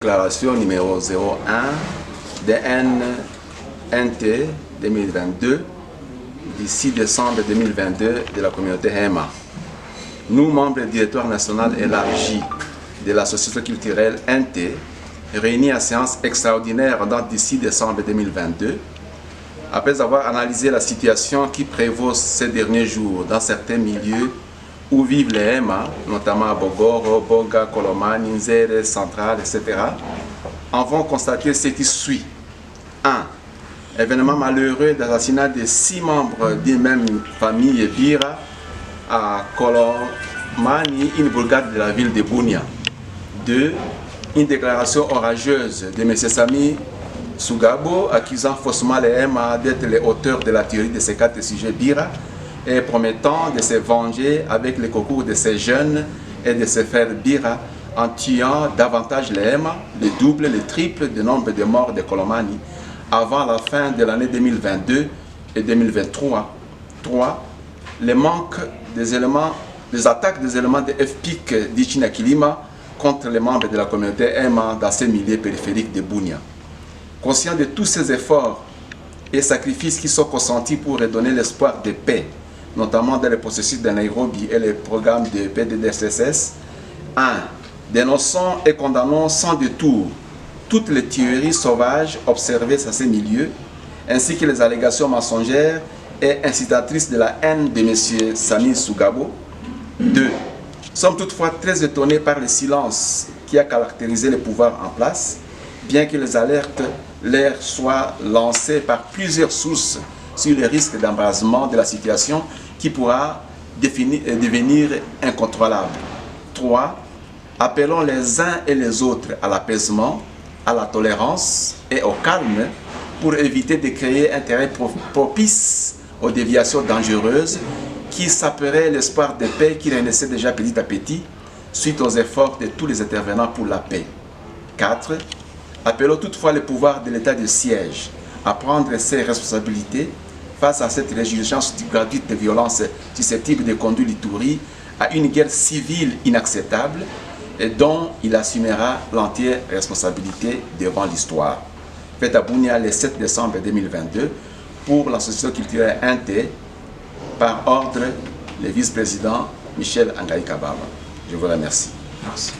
Déclaration numéro 01 DN-NT 2022 du 6 décembre 2022 de la communauté HEMA. Nous, membres du directoire national élargi de l'association culturelle NT, réunis en séance extraordinaire en date du 6 décembre 2022, après avoir analysé la situation qui prévaut ces derniers jours dans certains milieux où vivent les HEMA, notamment à Bogoro, Boga, Kolomani, Nzere, Centrale, etc., avons constaté ce qui suit. 1. Événement malheureux d'assassinat de 6 membres d'une même famille Bira à Kolomani, une bourgade de la ville de Bunia. 2. Une déclaration orageuse de M. Sami Sugabo accusant faussement les HEMA d'être les auteurs de la théorie de ces 4 sujets Bira et promettant de se venger avec le concours de ces jeunes et de se faire Bira en tuant davantage les HEMA, le double, le triple du nombre de morts de Kolomani avant la fin de l'année 2022 et 2023. 3. Le manque des éléments, des attaques des éléments de FPIC d'Ichinakilima contre les membres de la communauté HEMA dans ces milieux périphériques de Bunia. Conscient de tous ces efforts et sacrifices qui sont consentis pour redonner l'espoir de paix, notamment dans le processus de Nairobi et le programme de PDDSSS. 1. Dénonçons et condamnons sans détour toutes les tueries sauvages observées dans ces milieux, ainsi que les allégations mensongères et incitatrices de la haine de M. Sami Sugabo. 2. Sommes toutefois très étonnés par le silence qui a caractérisé le pouvoir en place, bien que les alertes leur soient lancées par plusieurs sources sur le risque d'embrasement de la situation qui pourra devenir incontrôlable. 3. Appelons les uns et les autres à l'apaisement, à la tolérance et au calme pour éviter de créer un terrain propice aux déviations dangereuses qui saperaient l'espoir de paix qui renaissait déjà petit à petit suite aux efforts de tous les intervenants pour la paix. 4. Appelons toutefois le pouvoir de l'état de siège à prendre ses responsabilités face à cette résurgence gratuite de violence susceptible de conduire l'Ituri à une guerre civile inacceptable et dont il assumera l'entière responsabilité devant l'histoire. Fait à Bunia le 7 décembre 2022 pour l'association culturelle NT, par ordre le vice-président Michel Angaï Kababa. Je vous remercie. Merci.